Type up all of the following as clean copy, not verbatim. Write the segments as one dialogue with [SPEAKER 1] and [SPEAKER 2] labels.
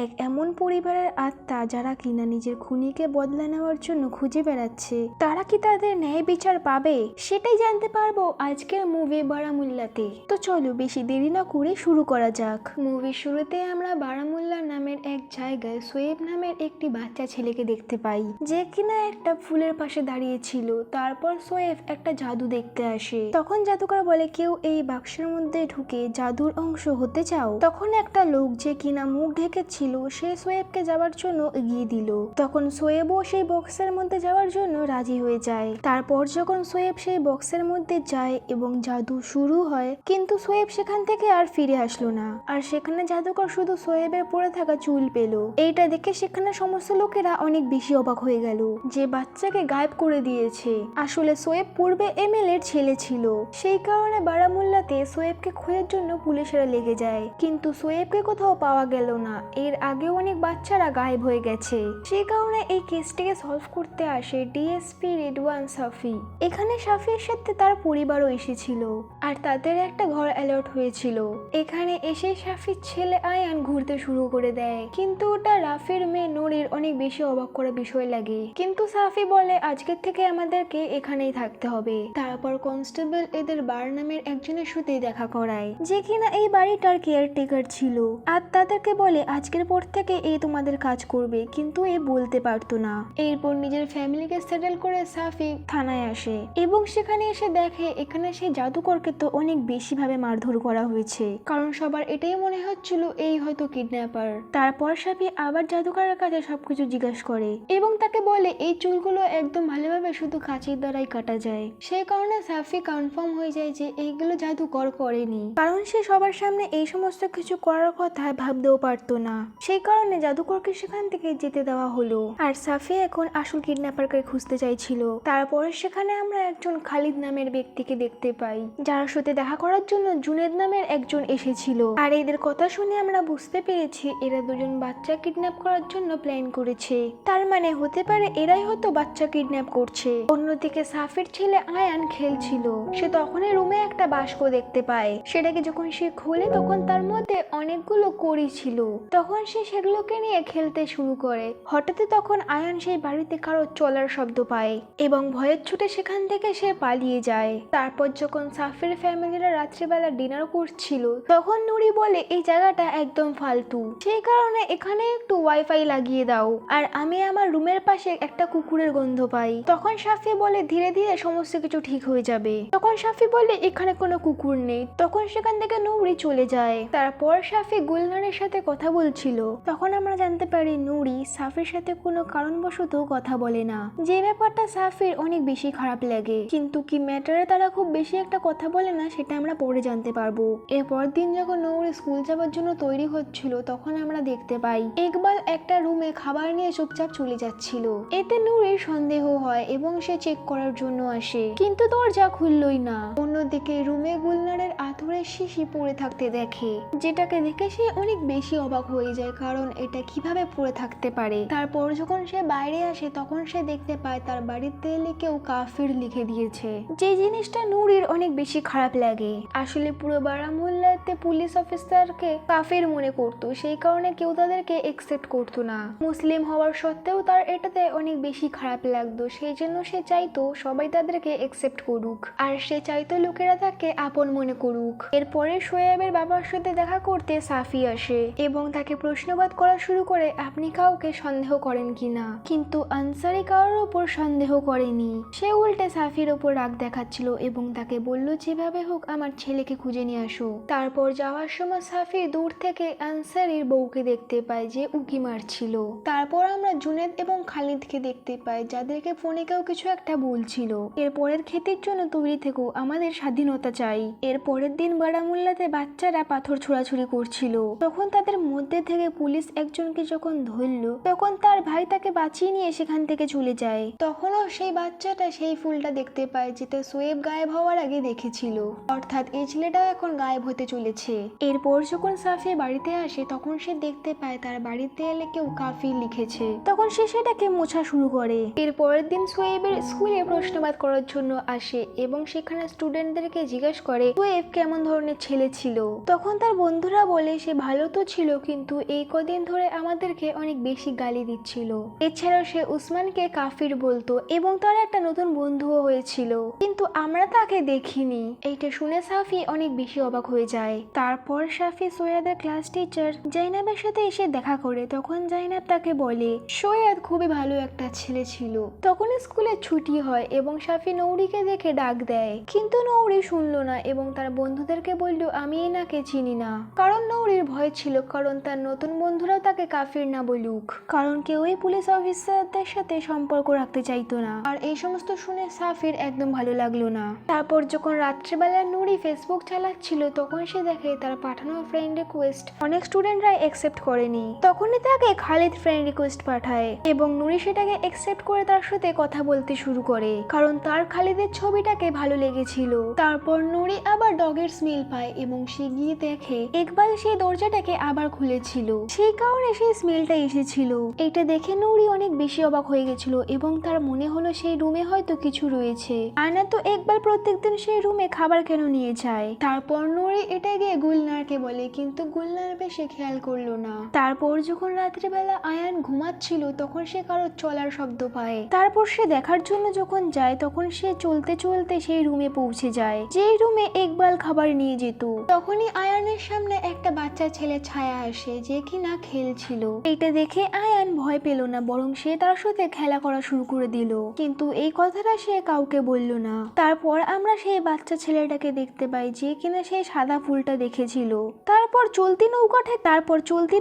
[SPEAKER 1] এক এমন পরিবারের আত্মা যারা কিনা নিজের খুনিকে বদলা নেওয়ার জন্য খুঁজে বেড়াচ্ছে। তারা কি তাদের ন্যায় বিচার পাবে সেটাই জানতে পারবো আজকের মুভি বারামুল্লাতে। তো চলো বেশি দেরি না করে শুরু করা যাক। মুভির শুরুতে আমরা বারামুল্লা নামের এক জায়গায় সোয়েব নামের একটি বাচ্চা ছেলেকে দেখতে পাই, যে কিনা একটা ফুলের পাশে দাঁড়িয়ে ছিল। তারপর সোয়েব একটা জাদু দেখতে আসে। তখন জাদুকর বলে, কেউ এই বাক্সের মধ্যে ঢুকে জাদুর অংশ হতে চাও? তখন একটা লোক যে কিনা মুখ ঢেকেছিল সে সোয়েবকে যাওয়ার জন্য এগিয়ে দিল। তখন সোয়েবও সেই বক্সের মধ্যে যাওয়ার জন্য রাজি হয়ে যায়। তারপর যখন সোয়েব সেই বক্সের মধ্যে যায় এবং জাদু শুরু হয়, কিন্তু সোয়েব সেখান থেকে আর ফিরে আসলো না। আর সেখানে জাদুকর শুধু সোয়েবের পড়ে থাকা চুল পেল। এইটা দেখে সেখানে সমস্ত লোকেরা অনেক বেশি অবাক হয়ে গেল যে বাচ্চাকে গায়েব করে দিয়েছে। আসলে সোয়েব পূর্বে এমএলএর ছেলে ছিল, সেই কারণে বারামুল্লাতে সোয়েবকে খোঁজার জন্য পুলিশেরা লেগে যায়। কিন্তু সোয়েবকে কোথাও পাওয়া গেল না। এর আগেও অনেক বাচ্চারা গায়েব হয়ে গেছে। সেই কারণে এই কেসটিকে সলভ করতে আসে ডিএসপি রিদওয়ান সাফি। এখানে সাফির সাথে তার পরিবারও এসেছিল আর তাদের একটা ঘর অ্যালার্ট হয়েছিল। এখানে এসে সাফির ছেলে আয়ান ঘুরতে শুরু করে দেয়, কিন্তু ওটা রাফির মেয়ে নুরির অনেক বেশি অবাক করা বিষয় লাগে। কিন্তু সাফি বলে আজকের থেকে আমাদেরকে এখানেই থাকতে হবে। তারপর কনস্টেবল এদের বার নামের একজনের সাথে দেখা করায়, যে কিনা এই বাড়িটার কেয়ারটেকার ছিল। আর তাদেরকে বলে আজকের পর থেকে এই তোমাদের কাজ করবে, কিন্তু এ বলতে পারতো না। এরপর নিজের ফ্যামিলিকে সেটেল করে সাফি থানায় আসে এবং সেখানে এসে দেখে এখানে সেই জাদুকরকে তো অনেক বেশি ভাবে মারধর করা হয়েছে, কারণ সবার এটাই মনে হচ্ছিল এই হয়তো কিডন্যাপার। তারপর সাফি আবার জাদুকরের কাছে সবকিছু জিজ্ঞাসা করে এবং তাকে বলে এই চুলগুলো একদম ভালোভাবে শুধু কাঁচির দ্বারাই কাটা যায়। সেই কারণে সাফি কনফার্ম হয়ে যায় যে এইগুলো জাদুকর করেনি, কারণ সে সবার সামনে এই সমস্ত কিছু করার কথা ভাবতেও পারতো না। সেই কারণে জাদুকরকে সেখান থেকে যেতে দেওয়া হলো। আর সাফি এখন আসল কিডন্যাপারকে খুঁজতে চাইছিল। তারপরে সেখানে আমরা একজন খালিদ নামের ব্যক্তিকে দেখতে পাই, যার সাথে দেখা করার জন্য জুনেদ নামের একজন এসেছিল। আর এদের কথা শুনে আমরা বুঝতে পেরেছি এরা দুজন বাচ্চা কিডন্যাপ করার জন্য প্ল্যান করেছে। তার মানে হতে পারে এরাই হয়তো বাচ্চা কিডন্যাপ করছে। অন্যদিকে সাফির ছেলে আয়ান খেলছিল। সে তখনই রুমে একটা বাস্ক দেখতে পায়। সেটাকে যখন সে খোলে তখন তার মধ্যে অনেকগুলো কড়ি ছিল। তখন সে সেগুলোকে নিয়ে খেলতে শুরু করে। হঠাৎই তখন আয়ান সেই বাড়িতে কারো চলার শব্দ পায় এবং ভয়ের ছুটে সেখান থেকে সে পালিয়ে যায়। তারপর যখন সাফির ফ্যামিলিরা রাত্রিবেলা ডিনার করছিল তখন নুরি বলে এই জায়গাটা একদম ফালতু, সেই কারণে এখানে একটু ওয়াইফাই লাগিয়ে দাও। আর আমি আমার রুমের পাশে একটা কুকুরের গন্ধ পাই। তখন সাফি বলে ধীরে ধীরে সমস্ত কিছু ঠিক হয়ে যাবে। তখন সাফি বলে এখানে কোনো কুকুর নেই। তখন সেখান থেকে নুরি চলে যায়। তারপর সাফি গুলনারের সাথে কথা বলছিল। তখন আমরা জানতে পারি নুরি সাফির সাথে কোনো কারণবশত কথা বলে না, যে ব্যাপারটা সাফির অনেক বেশি খারাপ লাগে। কিন্তু কি ম্যাটারে তারা খুব বেশি একটা কথা বলে না সেটা আমরা পরে জানতে পারবো। এরপর দিন যখন নুরি স্কুল যাওয়ার জন্য তৈরি হচ্ছিল তখন আমরা দেখতে পাই ইকবাল একটা রুমে খাবার নিয়ে চুপচাপ চলে যাচ্ছিল। এতে নুরির সন্দেহ হয় এবং সে চেক করার জন্য আসে, কিন্তু দরজা খুললই না। অন্যদিকে রুমে গুলনারের আতরের শিশি পড়ে থাকতে দেখে, যেটাকে দেখে সে অনেক বেশি অবাক হয়ে যায়, কারণ এটা কিভাবে পড়ে থাকতে পারে। তারপর যখন সে বাইরে আসে তখন সে দেখতে পায় তার বাড়ির দেয়ালে কেউ কাফির লিখে দিয়েছে, যে জিনিসটা নুরির অনেক বেশি খারাপ লাগে। আসলে পুরো বারামুল্লাতে পুলিশ অফিসারকে কাফির মনে করতো, সেই কারণে কেউ তাদেরকে একসেপ্ট করতো না। মুসলিম হওয়ার সত্ত্বেও তার এটাতে অনেক বেশি খারাপ লাগতো, সেই জন্য সে চাইতো সবাই তাদেরকে একসেপ্ট করুক আর সে চাইতো লোকেরা তাকে আপন মনে করুক। এরপরে শোয়েবের বাবার সাথে দেখা করতে সাফি আসে এবং তাকে প্রশ্নবাদ করা শুরু করে আপনি কাউকে সন্দেহ করেন কিনা, কিন্তু আনসারি কারোর উপর সন্দেহ করেনি। সে উল্টে সাফির উপর রাগ দেখাচ্ছিল এবং তাকে বলল যেভাবে হোক আমার ছেলেকে খুঁজে নিয়ে আসো। তারপর যাওয়ার সময় সাফি দূর থেকে আনসারির বউকে দেখতে পায় যে উকি মারছিল। তারপর আমরা জুনেদ এবং খালিদকে দেখতে পাই যাদেরকে ফোনে কেউ কিছু একটা বলছিল। এরপরের ক্ষতির জন্য তৈরি থেকেও আমাদের স্বাধীনতা চাই। এর পরের দিন বারামুল্লাতে বাচ্চারা পাথর ছোড়াছুড়ি করছিল। তখন তাদের মধ্যে থেকে পুলিশ একজনকে যখন ধরল তখন তার ভাই তাকে বাঁচিয়ে নিয়ে সেখান থেকে চলে যায়। তখনও সেই বাচ্চাটা সেই ফুলটা দেখতে পায় যেটা সোয়েব গায়েব হওয়ার আগে দেখেছিল, অর্থাৎ এই ছেলেটাও এখন গায়েব হতে চলেছে। এরপর যখন সাফি বাড়িতে আসে তখন সে দেখতে পায় তার বাড়িতে এলে কেউ কাফির লিখেছে। তখন সে সেটাকে মোছা শুরু করে। এর পরের দিন সোয়েবের স্কুলে প্রশ্নবাদ করার জন্য আসে এবং সেখানে স্টুডেন্ট ফ্রেন্ডদেরকে জিজ্ঞেস করে সোয়েব কেমন ধরনের ছেলে ছিল। তখন তার বন্ধুরা বলে সে ভালো তো ছিল, কিন্তু এই কদিন ধরে আমাদেরকে অনেক বেশি গালি দিচ্ছিল। এছাড়াও সে উসমানকে কাফির বলতো এবং তার একটা নতুন বন্ধুও হয়েছিল, কিন্তু আমরা তাকে দেখিনি। এইটা শুনে সাফি অনেক বেশি অবাক হয়ে যায়। তারপর সাফি সৈয়দের ক্লাস টিচার জাইনাবের সাথে এসে দেখা করে। তখন জাইনাব তাকে বলে সৈয়দ খুবই ভালো একটা ছেলে ছিল। তখন স্কুলে ছুটি হয় এবং সাফি নৌরিকে দেখে ডাক দেয়, কিন্তু নৌরি শুনলো না এবং তার বন্ধুদেরকে বলল আমি এনাকে চিনি না। কারণ নৌরির ভয় ছিল, কারণ তার নতুন বন্ধুরাও তাকে কাফির না বলুক, কারণ কেউই পুলিশ অফিসারদের সাথে সম্পর্ক রাখতে চাইতো না। আর এই সমস্ত শুনে সাফির একদম ভালো লাগলো না। তারপর যখন রাত্রিবেলা নুরি ফেসবুক চালাচ্ছিল তখন সে দেখে তার পাঠানো ফ্রেন্ড রিকোয়েস্ট অনেক স্টুডেন্টরা একসেপ্ট করেনি। তখনই তাকে খালিদ ফ্রেন্ড রিকোয়েস্ট পাঠায় এবং নুরি সেটাকে একসেপ্ট করে তার সাথে কথা বলতে শুরু করে, কারণ তার খালিদের ছবিটাকে ভালো লেগেছিল। তারপর নুরি আবার ডগের স্মেল পায় এবং সে গিয়ে দেখে ইকবাল সেই দরজাটাকে আবার খুলেছিল, সেই কারণে সেই স্মেলটা এসেছিল। এটা দেখে নুরি অনেক বেশি অবাক হয়ে গেছিল এবং তার মনে হলো সেই রুমে হয়তো কিছু রয়েছে। আয়না তো ইকবাল প্রত্যেকদিন সেই রুমে খাবার কেন নিয়ে যায়। তারপর নুরি এটা গিয়ে গুলনারকে বলে, কিন্তু গুলনার বেশি খেয়াল করলো না। তারপর যখন রাত্রিবেলা আয়ান ঘুমাচ্ছিল তখন সে কারো চলার শব্দ পায়। তারপর সে দেখার জন্য যখন যায় তখন সে চলতে চলতে সেই রুমে পৌঁছে যায় যেই রুমে ইকবাল খাবার নিয়ে যেত। তখনই আয়ানের সামনে একটা বাচ্চা ছেলে ছায়া আসে যে কিনা খেলছিল। এটা দেখে আয়ান ভয় পেল না, বরং সে তার সাথে খেলা করা শুরু করে দিল, কিন্তু এই কথাটা সে কাউকে বলল না। তারপর আমরা সেই বাচ্চা ছেলেটাকে দেখতে পাই যে কিনা সেই সাদা ফুলটা দেখেছিল। তারপর চলতি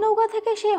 [SPEAKER 1] নৌকা থেকে সে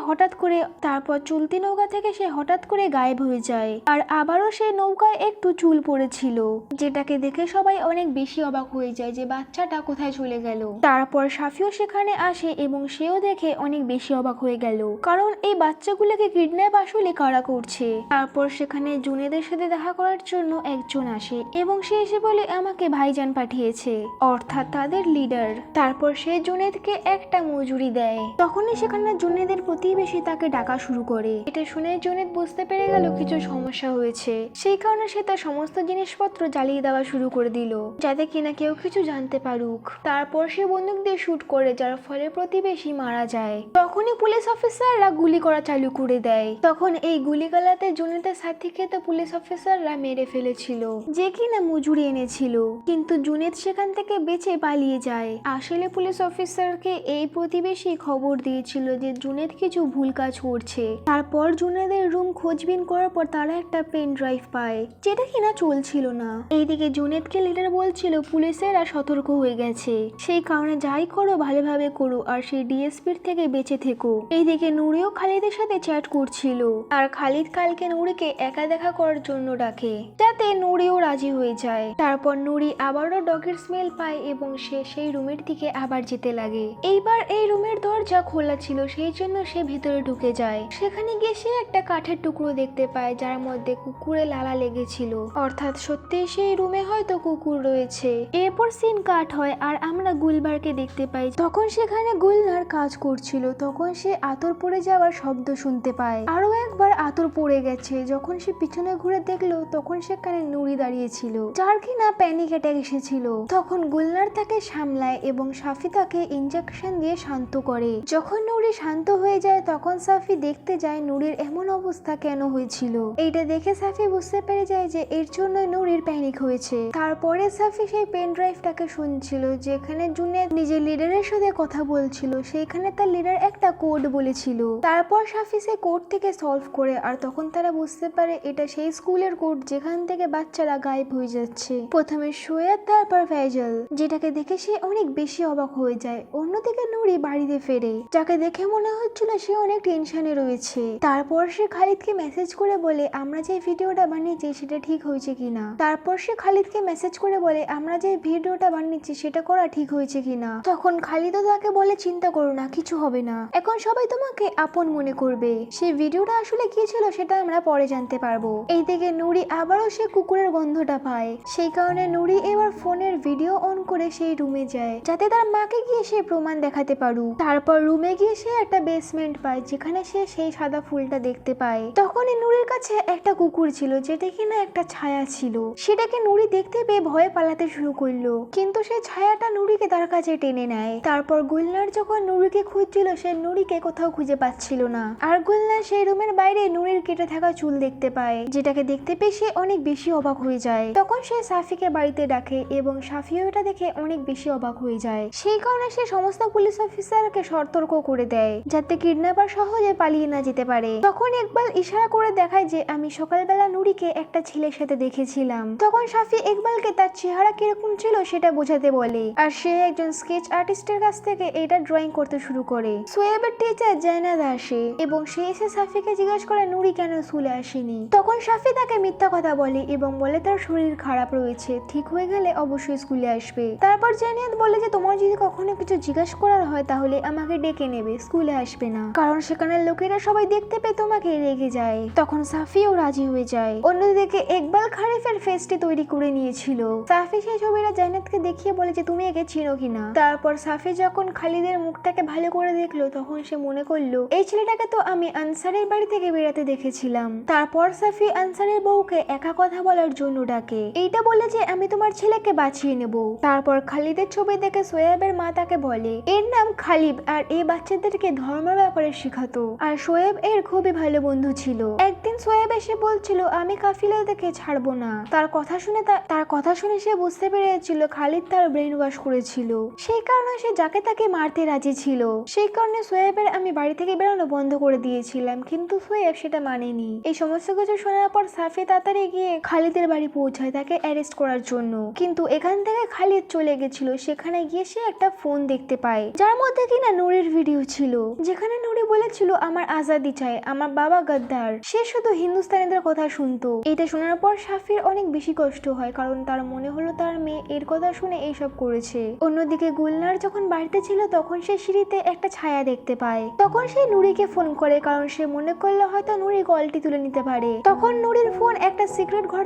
[SPEAKER 1] হঠাৎ করে গায়েব হয়ে যায়, আর আবারও সেই নৌকায় একটু চুল পড়েছিল, যেটাকে দেখে সবাই অনেক বেশি অবাক হয়ে যায় যে বাচ্চাটা কোথায় চলে গেল। তারপর সাফিও সেখানে আসে এবং সেও দেখে অনেক বেশি অবাক হয়ে গেল, কারণ এই বাচ্চাগুলোকে কিডন্যাপ আসলে কারা করছে। তারপর সেখানে জুনেদের সাথে দেখা করার জন্য একজন আসে এবং সে এসে বলে আমাকে ভাইজান পাঠিয়েছে, অর্থাৎ তাদের লিডার। তারপর সে জুনেদকে একটা মজুরি দেয়। তখনই সেখানে জুনেদের প্রতিবেশী তাকে ডাকা শুরু করে। এটা শুনে জুনেদ বুঝতে পেরে গেল কিছু সমস্যা হয়েছে, সেই কারণে সে তার সমস্ত জিনিসপত্র জ্বালিয়ে দেওয়া শুরু করে দিল যাতে কিনা কেউ কিছু জানতে পারুক। তারপর সে বন্দুক দিয়ে শুট করে, যার ফলে প্রতিবেশী মারা যায়। তখনই পুলিশ অফিসাররা গুলি করা চালু করে দেয়। তখন এই গুলিগালাতে জুনেদের সাথীকে তো পুলিশ অফিসাররা মেরে ফেলেছিল যে কিনা মজুরি এনেছিল, কিন্তু জুনেদ সেখান থেকে বেঁচে পালিয়ে যায়। আসলে পুলিশ অফিসারকে এই প্রতিবেশী খবর দিয়েছিল যে জুনেদ কিছু ভুল কাজ করছে। তারপর জুনেদের রুম খোঁজবিন করার পর তারা একটা পেন ড্রাইভ পায় যেটা কিনা চলছিল না। এইদিকে জুনেদকে লিডার বলছিল পুলিশেরা সতর্ক হয়ে গেছে, সেই কারণে যাই করো ভালোভাবে করো আর সেই ডিএসপির থেকে বেঁচে থেকো। এইদিকে নুরিও খালিদের সাথে চ্যাট করছিল, আর খালিদ কালকে নুরিকে একা দেখা করার জন্য ডাকে যাতে নুরিও রাজি হয়ে যায়। তারপর নুরি আবারও ডগের স্মেল পায় এবং সে সেই রুমের দিকে আবার যেতে লাগে। এইবার এই রুমের দরজা খোলা ছিল, সেই জন্য সে ভিতরে ঢুকে যায়। সেখানে গিয়ে সে একটা কাঠের টুকরো দেখতে পায় যার মধ্যে কুকুরে লালা লেগেছিল, অর্থাৎ সত্যি সেই রুমে হয়তো কুকুর রয়েছে। এরপর সিন কাট হয় আর আমরা গুলবারকে দেখতে পাই। তখন সেখানে গুলনার কাজ করছিল, তখন সে আতর পড়ে যাওয়ার শব্দ শুনতে পায়। আরো একবার আতর পড়ে গেছে। যখন সে পিছনে ঘুরে দেখলো তখন সেখানে নুরি দাঁড়িয়েছিল যার কিনা প্যানিক অ্যাটাক এসেছিল। তখন গুলনার তাকে সামলায় এবং সাফি তাকে ইনজেকশন দিয়ে শান্ত করে। যখন নুরি শান্ত হয়ে যায় তখন সাফি দেখতে যায় নুরির এমন অবস্থা কেন হয়েছিল। এইটা দেখে সাফি বুঝতে পেরে যায় যে এর জন্যই নুরির প্যানিক হয়েছে। তারপরে সাফি সেই পেন ড্রাইভটাকে শুনছিল যেখানে জুনেদ নিজের লিডারের সাথে কথা বলছিল, সেখানে তার লিডার একটা কোড বলেছিল। তারপর সাফি সেই কোড থেকে সলভ করে, আর তখন তারা বুঝতে পারে এটা সেই স্কুলের কোড যেখান থেকে বাচ্চারা গায়েব হয়ে যাচ্ছে। প্রথমে সৈয়দ, তারপর ফয়জল, যেটাকে দেখে সে অনেক বেশি অবাক হয়ে যায়। অন্যদিকে নুরি বাড়িতে ফেরে, যাকে দেখে মনে হচ্ছিল সে অনেক টেনশনে রয়েছে। তারপর সে খালিদকে মেসেজ করে বলে আমরা যে ভিডিওটা বানিয়েছি সেটা ঠিক হয়েছে কিনা। সেটা করা ঠিক হয়েছে কিনা। তখন খালিদও তাকে বলে চিন্তা করো না, কিছু হবে না, এখন সবাই তোমাকে আপন মনে করবে। সেই ভিডিওটা আসলে কি ছিল সেটা আমরা পরে জানতে পারবো। এইদিকে নুরি আবারও সে কুকুরের গন্ধটা পায়, সেই কারণে নুরি এবার ফোনের ভিডিও অন করে সেই রুমে যায় যাতে তার মাকে গিয়ে সে প্রমাণ দেখাতে পারুক। তারপর রুমে গিয়ে সে একটা বেসমেন্ট পায় যেখানে সে সেই সাদা ফুলটা দেখতে পায়। তখনই নুরির কাছে একটা কুকুর ছিল যেটা কিনা একটা ছায়া ছিল, সেটাকে নুরি দেখতে পেয়ে ভয়ে পালাতে দাঁড়াতে শুরু করলো, কিন্তু সেই ছায়াটা নুরিকে তার কাছে টেনে নেয়। তারপর গুলনার যখন নুরিকে খুঁজছিল, সে নুরিকে কোথাও খুঁজে পাচ্ছিল না। আর গুলনার সেই রুমের বাইরে নুরির কেটে থাকা চুল দেখতে পায়, যেটাকে দেখতে পেয়ে সে অনেক বেশি অবাক হয়ে যায়। তখন সে সাফিকে বাড়িতে ডাকে এবং সাফিও এটা দেখে অনেক বেশি অবাক হয়ে যায়। সেই কারণে সে সমস্ত পুলিশ অফিসারকে সতর্ক করে দেয় যাতে কিডন্যাপার সহজে পালিয়ে না যেতে পারে। তখন ইকবাল ইশারা করে দেখায় যে আমি সকালবেলা নুরিকে একটা ছেলের সাথে দেখেছিলাম। তখন সাফি ইকবালকে তার চেহারা কিরকম ছিল সেটা বোঝাতে বলে, আর সে একজন স্কেচ আর্টিস্টের কাছ থেকে এটা ড্রয়িং করতে শুরু করে। সোয়েবের টিচার জায়নাদ আসে এবং সে এসে সাফিকে জিজ্ঞেস করে নুরি কেন স্কুলে আসেনি। তখন সাফি তাকে মিথ্যা কথা বলে এবং বলে তার শরীর খারাপ রয়েছে, ঠিক হয়ে গেলে অবশ্যই স্কুলে আসবে। তারপর জায়নাদ বলে যে তোমার যদি কখনো কিছু জিজ্ঞেস করার হয় তাহলে আমাকে ডেকে নেবে, স্কুলে আসবে না, কারণ সেখানে লোকেরা সবাই দেখতে পেয়ে তোমাকে রেগে যায়। তখন সাফিও রাজি হয়ে যায়। অন্যদিকে ইকবাল খারিফের ফেসটি তৈরি করে নিয়েছিল। সাফি সেই ছবিটা জায়নাদকে দেখিয়ে বলে যে তুমি একে চিনো কিনা। তারপর সাফি যখন খালিদের মুখটাকে ভালো করে দেখলো তখন সে মনে করলো এই ছেলেটাকে তো আমি আনসারের বাড়ি থেকে বেরাতে দেখেছিলাম। তারপর সাফি আনসারের বউকে একা কথা বলার জন্য ডাকে, এইটা বলে যে আমি তোমার ছেলেকে বাঁচিয়ে নেব। তারপর খালিদের ছবি দেখে সোয়েবের মা তাকে বলে এর নাম খালিব আর এই বাচ্চাদেরকে ধর্মের ব্যাপারে শেখাতো। আর সোয়েব এর খুবই ভালো বন্ধু ছিল। একদিন সোয়েব এসে বলছিল আমি কাফিলা দেখে ছাড়বো না। তার কথা শুনে সে বুঝতে পেরেছিল খালিদ তার ব্রেন ওয়াশ করেছিল, সেই কারণে সে যাকে তাকে মারতে রাজি ছিল। সেই কারণে সোয়েবের আমি বাড়ি থেকে বেরোনো বন্ধ করে দিয়েছিলাম, কিন্তু সোয়েব সেটা মানেনি। এই সমস্ত কিছু শোনার পর সাফি তাড়াতাড়ি গিয়ে খালিদের বাড়ি পৌঁছায় তাকে অ্যারেস্ট করার জন্য, কিন্তু এখান থেকে খালিদ চলে গেছিল। সেখানে গিয়ে সে একটা ফোন দেখতে পায় যার মধ্যে কিনা নুরির ভিডিও ছিল, যেখানে নুরি বলেছিল আমার আজাদি চাই, আমার বাবা গদ্দার, সে শুধু হিন্দুস্তানিদের কথা শুনতো। এটা শোনার পর সাফির অনেক বেশি কষ্ট হয়, কারণ তার মনে হলো তার মেয়ে এর কথা শুনে এইসব করেছে। অন্যদিকে গুলনার যখন বাড়িতে ছিল তখন সে সিঁড়িতে একটা ছায়া দেখতে পায়। তখন সে নুরিকে ফোন করে, কারণ সে মনে করলো হয়তো নুরি কলটি তুলে নিতে পারে। তখন নুরির ফোন একটা সিক্রেট ঘর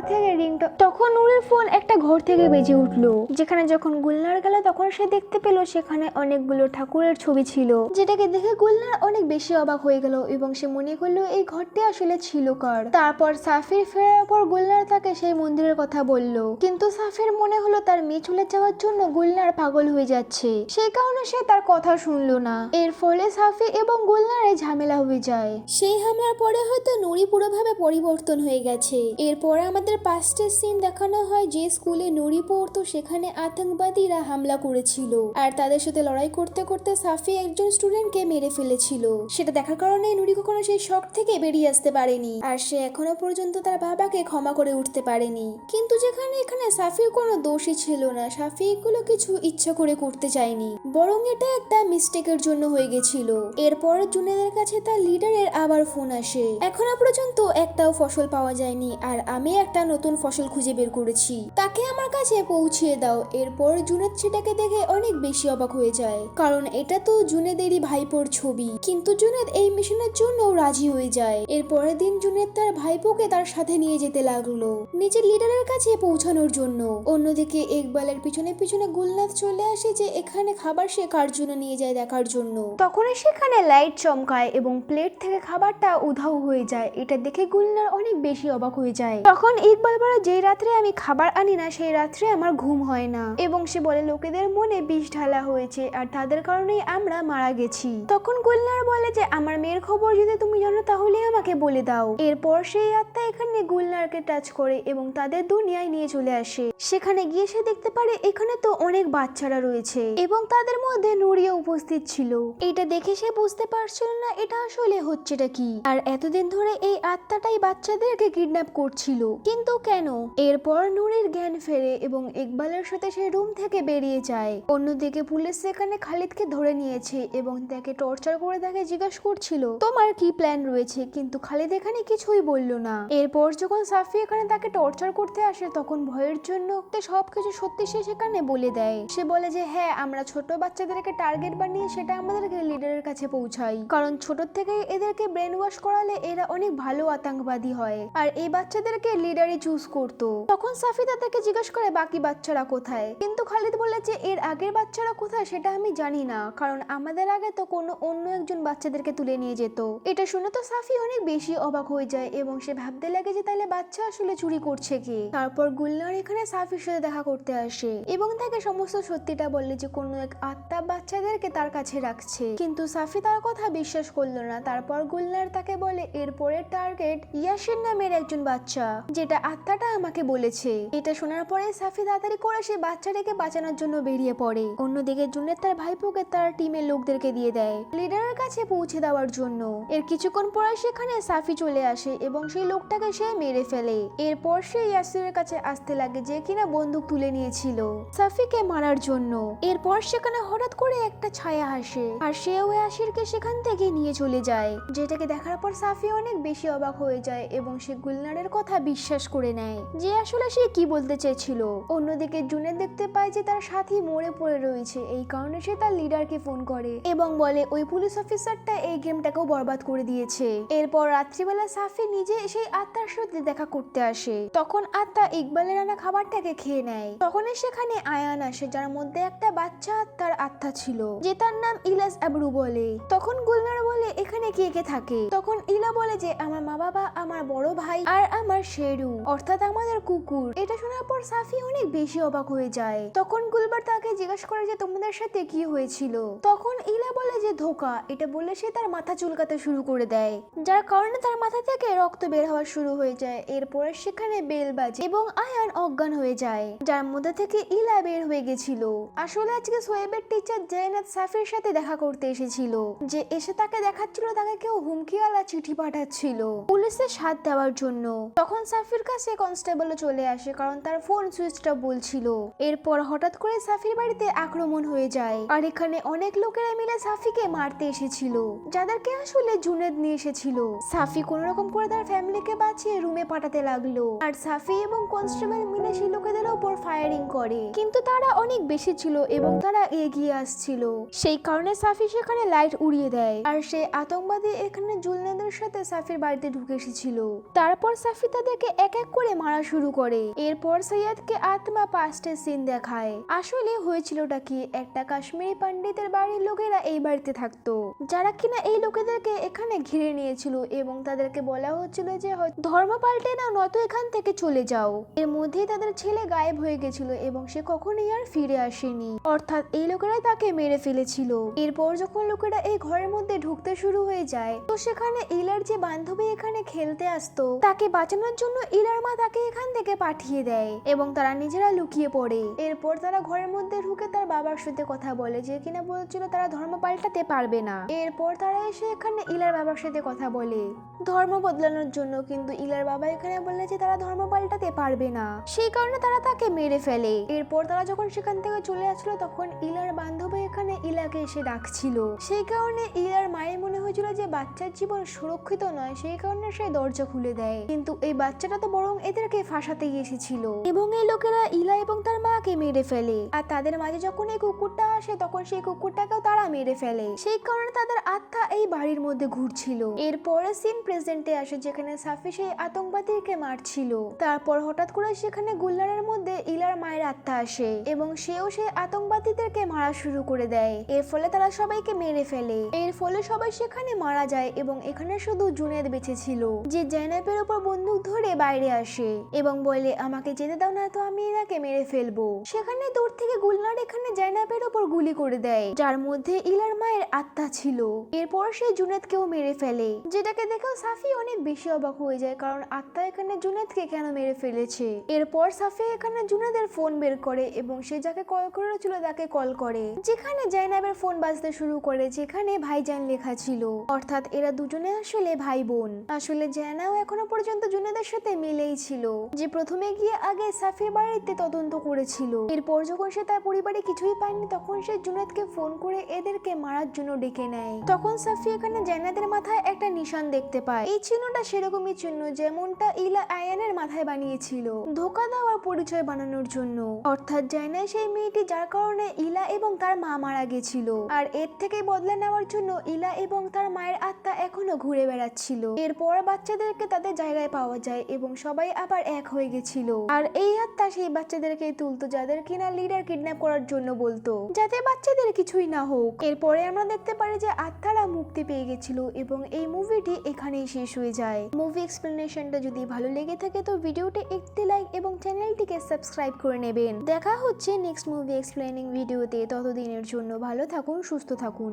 [SPEAKER 1] থেকে বেজে উঠলো, যেখানে যখন গুলনার গেল তখন সে দেখতে পেল সেখানে অনেকগুলো ঠাকুরের ছবি ছিল, যেটাকে দেখে গুলনার অনেক বেশি অবাক হয়ে গেল এবং সে মনে করলো এই ঘরটি আসলে ছিল কার। তারপর সাফির ফেরার পর গুলনার তাকে সেই মন্দিরের কথা বলল, কিন্তু সাফির মনে হলো তার মেয়ে চলে যাওয়ার জন্য গুলনার পাগল হয়ে যাচ্ছে, সেই কারণে সে তার কথা শুনলো না। এর ফলে সাফি এবং গুলনারের ঝামেলা হয়ে যায়। সেই হামলার পরে হয়তো নুরি পুরোভাবে পরিবর্তন হয়ে গেছে। এরপর আমাদের পাস্টের সিন দেখানো হয় যে স্কুলে নুরি পড়তো সেখানে আতঙ্কবাদীরা হামলা করেছিল, আর তাদের সাথে লড়াই করতে করতে সাফি একজন স্টুডেন্টকে মেরে ফেলেছিল। সেটা দেখার কারণে নুরি কখনো সেই শক থেকে বেরিয়ে আসতে পারেনি, আর সে এখনো পর্যন্ত তার বাবাকে ক্ষমা করে উঠতে পারেনি। কিন্তু যেখানে এখানে সাফির কোনো দোষই ছিল না, সাফি এগুলো কিছু ইচ্ছা করে করতে চায়নি, বরং এটা একটা মিস্টেকের জন্য হয়ে গেছিল। এরপর জুনেদের কাছে তার লিডারের আবার ফোন আসে, এখনো পর্যন্ত একটাও ফসল পাওয়া যায়নি, আর আমি একটা নতুন ফসল খুঁজে বের করেছি, তাকে আমার কাছে পৌঁছিয়ে দাও। এরপর জুনেদ সেটাকে দেখে অনেক বেশি অবাক হয়ে যায়, কারণ এটা তো জুনেদেরই ভাইপোর ছবি। কিন্তু জুনেদ এই মিশনের জন্য রাজি হয়ে যায়। এর পরের দিন জুনেদ তার ভাইপোকে তার সাথে নিয়ে যেতে লাগলো নিজের লিডারের কাছে পৌঁছানোর জন্য। অন্যদিকে ইকবালের পিছনে পিছনে গুলনাথ চলে আসে যে এখানে খাবার সে কার জন্য নিয়ে যায় দেখার জন্য। তখনই সেখানে লাইট চমকায় এবং প্লেট থেকে খাবারটা উধাও হয়ে যায়। এটা দেখে গুলনার অনেক বেশি অবাক হয়ে যায়। তখন ইকবাল বলে যেই রাত্রে আমি খাবার আনি না সেই রাত্রে আমার ঘুম হয় না, এবং সে বলে লোকেদের মনে বিষ ঢালা হয়েছে আর তাদের কারণেই আমরা মারা গেছি। তখন গুলনার বলে যে আমার মেয়ের খবর যদি তুমি জানো তাহলে আমাকে বলে দাও। এরপর সেই আত্মা এখানে গুলনারকে টাচ করে এবং তাদের দুনিয়ায় নিয়ে চলে আসে। সেখানে গিয়ে সে দেখতে পারে এখানে তো অনেক বাচ্চারা রয়েছে এবং তাদের মধ্যে নুরিও উপস্থিত ছিল। এটা দেখে সে বুঝতে পারছিল না এটা আসলে হচ্ছেটা কি, আর এতদিন ধরে এই আত্মাটাই বাচ্চাদেরকে কিডন্যাপ করছিল, কিন্তু কেন? এরপর নুরির জ্ঞান ফেরে এবং ইকবালের সাথে সেই রুম থেকে বেরিয়ে যায়। অন্যদিকে পুলিশ সেখানে খালিদকে ধরে নিয়েছে এবং তাকে টর্চার করে তাকে জিজ্ঞাসা করছিল তোমার কি প্ল্যান রয়েছে, কিন্তু খালিদ এখানে কিছুই বলল না। এরপর যখন সাফি এখানে তাকে টর্চার করতে আসে তখন ভয়ের জন্য সবকিছু সত্যি সে সেখানে বলে দেয়। সে বলে যে হ্যাঁ আমরা ছোট বাচ্চাদেরকে টার্গেট বানিয়ে সেটা আমাদেরকে লিডারের কাছে পৌঁছাই, কারণ ছোট থেকে এদেরকে ব্রেন ওয়াশ করালে এরা অনেক ভালো আতঙ্কবাদী হয়, আর এই বাচ্চাদেরকে লিডারই চুজ করতো। তখন সাফি তাদেরকে জিজ্ঞাসা করে বাকি বাচ্চারা কোথায়, কিন্তু খালিদ বলে যে এর আগের বাচ্চারা কোথায় সেটা আমি জানি না, কারণ আমাদের আগে তো কোনো অন্য একজন বাচ্চাদেরকে তুলে নিয়ে যেত। এটা শুনে তো সাফি অনেক বেশি অবাক হয়ে যায় এবং সে ভাবতে লাগে যে তাহলে বাচ্চা আসলে চুরি করছে কে। তারপর গুলনার এখানে সাফির সাফির সাথে দেখা করতে আসে এবং তাকে সমস্ত সত্যিটা বলে যে কোনো এক আত্মা বাচ্চাদেরকে তার কাছে রাখছে, কিন্তু সাফি তার কথা বিশ্বাস করলো না। তারপর গুলনার তাকে বলে এরপরের টার্গেট ইয়াসিন নামের একজন বাচ্চা, যেটা আত্মাটা আমাকে বলেছে। এটা শোনার পরে সাফি তাড়াতাড়ি করে সে বাচ্চাটাকে বাঁচানোর জন্য বেরিয়ে পড়ে। অন্যদিকে জুনেদ তার ভাইপোকে তার টিমের লোকদেরকে দিয়ে দেয় লিডারের কাছে পৌঁছে দেওয়ার জন্য। এর কিছুক্ষণ পরে সেখানে সাফি চলে আসে এবং সেই লোকটাকে সে মেরে ফেলে। এরপর সে ইয়াসিরের কাছে আসতে লাগে যে কিনা বন্দুক তুলে নিয়েছিল সাফিকে মারার জন্য। এরপর সেখানে হঠাৎ করে একটা ছায়া আসে আর সেও ইয়াসিরকে সেখান থেকে নিয়ে চলে যায়, যেটাকে দেখার পর সাফি অনেক বেশি অবাক হয়ে যায় এবং সে গুলনারের কথা বিশ্বাস করে নেয় যে আসলে সে কি বলতে চেয়েছিল। অন্যদিকে জুনেদ দেখতে পায় যে তার সাথী মরে পড়ে রয়েছে, এই কারণে সে তার লিডারকে ফোন করে এবং বলে ওই পুলিশ অফিসারটা এই গেমটাকেও বরবাদ করে দিয়েছে। এরপর রাত্রিবেলা সাফি নিজে সেই আত্মার সাথে দেখা করতে আসে। তখন আত্মা ইকবালের আনা খাবারটাকে খেয়ে নেয়। তখনই সেখানে আয়ান আসে, যার মধ্যে একটা বাচ্চা আত্মার আত্মা ছিল যে তার নাম ইলাস আবরু বলে। তখন গুলনার বলে এখানে কে কে থাকে? তখন ইলা বলে যে আমার মা বাবা, আমার বড় ভাই আর আমার শেরু অর্থাৎ আমাদের কুকুর। এটা শোনার পর সাফি অনেক বেশি অবাক হয়ে যায়। তখন গুলবার তাকে জিজ্ঞাসা করে যে তোমাদের সাথে কি হয়েছিল? তখন ইলা বলে যে ধোকা। এটা বলে সে তার মাথা চুলকাতে শুরু করে দেয়, যার কারণে তার মাথা থেকে রক্ত বের হওয়া শুরু হয়ে যায়। এরপরে সেখানে বেল বাজে এবং আয়ান অজ্ঞান হয়ে যায়, যার মধ্যে থেকে ইলা বের হয়ে গেছিল। আসলে আজকে সোয়েবের টিচার জায়নাত সাফির সাথে দেখা করতে এসেছিল, যে এসে তাকে দেখাচ্ছিল তাকে কেউ হুমকিওয়ালা চিঠি পাঠাচ্ছিল পুলিশের সাথ দেওয়ার জন্য। তখন সাফির কাছে কনস্টেবলও চলে আসে কারণ তার ফোন সুইচটা বলছিল। এরপর হঠাৎ করে সাফির বাড়িতে আক্রমণ হয়ে যায় আর এখানে অনেক লোকেরা মিলে সাফিকে মারতে এসেছিল, যাদেরকে আসলে জুনেদ নিয়ে এসেছিল। সাফি কোন রকম করে তার ফ্যামিলিকে বাঁচিয়ে রুমে পাঠাতে লাগলো আর সাফি এবং কনস্টেবল মিলে সেই লোকেদের উপর ফায়ারিং করে, কিন্তু তারা অনেক বেশি ছিল এবং তারা এগিয়ে আসছিল। সেই কারণে সাফি সেখানে লাইট উড়িয়ে দেয় আর সে আতঙ্কবাদী এখানে জুলনেদের সাথে সাফির বাড়িতে ঢুকে এসেছিল। তারপর সাফি তাদেরকে এক এক করে মারা শুরু করে। এরপর সৈয়দকে আত্মা পাস্টের সিন দেখায়। আসলে হয়েছিলটা কি, একটা কাশ্মীরি পণ্ডিতের বাড়ির লোকেরা এই বাড়িতে থাকতো, যারা কিনা এই লোকেদেরকে এখানে ঘিরে নিয়েছিল এবং তাদেরকে বলা হচ্ছিল যে ধর্ম পাল্টে না, নয়তো এখান থেকে চলে যাও। এর মধ্যেই তাদের ছেলে গায়েব হয়ে গেছিল এবং সে কখনোই আর ফিরে আসেনি, অর্থাৎ এই লোকেরা তাকে মেরে ফেলেছিল। এরপর যখন লোকেরা এই ঘরের মধ্যে ঢুকতে শুরু হয়ে যায়, তো সেখানে ইলার যে বান্ধবী এখানে খেলতে আসতো তাকে বাঁচানোর জন্য ইলার মা তাকে এখান থেকে পাঠিয়ে দেয় এবং তারা নিজেরা লুকিয়ে পড়ে। এরপর তারা ঘরের মধ্যে ঢুকে তার বাবার সাথে কথা বলে, যে কিনা বলছিল তারা ধর্ম পাল্টাতে পারবে না। এরপর তারা এসে এখানে ইলার বাবার সাথে কথা বলে ধর্ম বদলানোর জন্য, কিন্তু ইলার বাবা এখানে বলে যে তারা ধর্ম পাল্টাতে পারবে না, সেই কারণে তারা তাকে মেরে ফেলে। এরপর তারা যখন সেখান থেকে চলে আসলো তখন ইলার বান্ধবী এখানে ইলাকে এসে ডাকছিল, সেই কারণে ইলার মায়ের মনে হয়েছিল যে বাচ্চার জীবন সুরক্ষিত নয়, সেই কারণে সে দরজা খুলে দেয়। কিন্তু এই বাচ্চাটা তো বরং এদেরকে ফাঁসাতে এসেছিল এবং এই লোকেরা ইলা এবং তার মাকে মেরে ফেলে। আর তাদের মাঝে যখন এই কুকুরটা আসে তখন সেই কুকুরটাকেও তারা মেরে ফেলে, সেই কারণে তাদের আত্মা এই বাড়ির মধ্যে ঘুরছিল। এরপরে সিন প্রেজেন্টে আসে যেখানে সাফি সেই আতঙ্কবাদীকে মারছিল। তারপর হঠাৎ করে সেখানে গুলনারের মধ্যে ইলার মায়ের আত্মা আসে এবং সেও সেই আতঙ্কবাদীদেরকে মারা শুরু করে দেয়। এর ফলে তারা সবাইকে মেরে ফেলে। এর ফলে সবাই সেখানে মারা যায় এবং এখানে শুধু জুনেদ বেঁচে ছিল, যে জাইনাবের উপর বন্দুক ধরে বাইরে আসে এবং বলে আমাকে যেতে দাও না তো আমি এনাকে মেরে ফেলবো। সেখানে দূর থেকে গুলনার এখানে জাইনাবের উপর গুলি করে দেয়, যার মধ্যে ইলার মায়ের আত্মা ছিল। এরপর সে জুনেদকেও মেরে ফেলে, যেটাকে দেখেও সাফি অনেক বেশি অবাক হয়ে যায় কারণ আত্মা এখানে জুনেদকে কেন মেরে ফেলেছে। এরপর সাফি এখানে জুনেদের ফোন বের করে এবং সে যাকে কল করেছিল তাকে কল করে, যেখানে জাইনাবের ফোন বাজতে শুরু করে, যেখানে ভাইজান লেখা ছিল, অর্থাৎ এরা দুজনে আসলে ভাই বোন। আসলে জাইনাও এখনো পর্যন্ত জুনেদের সাথে মিলেই ছিল, যে প্রথমে গিয়ে আগে সাফির বাড়িতে তদন্ত করেছিল। এরপর যখন সে তার পরিবারে কিছুই পায়নি তখন সে জুনেদকে ফোন করে এদেরকে মারার জন্য ডেকে নেয়। তখন সাফি এখানে জাইনাদের মাথায় একটা নিশান দেখতে পায়। এই চিহ্নটা সেরকমই চিহ্ন যেমনটা ইলা আয়ানের মাথায় বানিয়েছিল ধোকা দেওয়ার পরিচয় বানানোর জন্য, অর্থাৎ জাইনা সেই মেয়েটি যার কারণে ইলা এবং তার মা মারা গেছিল। আর এর থেকে বদলা নেওয়ার জন্য ইলা এবং তার মায়ের আত্মা এখনো ঘুরে বেড়াচ্ছিল। এরপর বাচ্চাদেরকে তাদের জায়গায় পাওয়া যায় এবং সবাই আবার এক হয়ে গেছিল। আর এই আত্মা সেই বাচ্চাদেরকে তুলতো যাদের কিনা লিডার কিডন্যাপ করার জন্য বলতো, যাতে বাচ্চাদের কিছুই না হোক। এরপরে আমরা দেখতে পারি যে আত্মারা মুক্তি পেয়ে গেছিল এবং এই মুভিটি এখানেই শেষ হয়ে যায়। মুভি এক্সপ্লেনেশনটা যদি ভালো লেগে থাকে তো ভিডিওতে একটি লাইক এবং চ্যানেলটি চ্যানেলটিকে সাবস্ক্রাইব করে নেবেন। দেখা হচ্ছে নেক্সট মুভি এক্সপ্লেনিং ভিডিওতে। ততদিনের জন্য ভালো থাকুন, সুস্থ থাকুন।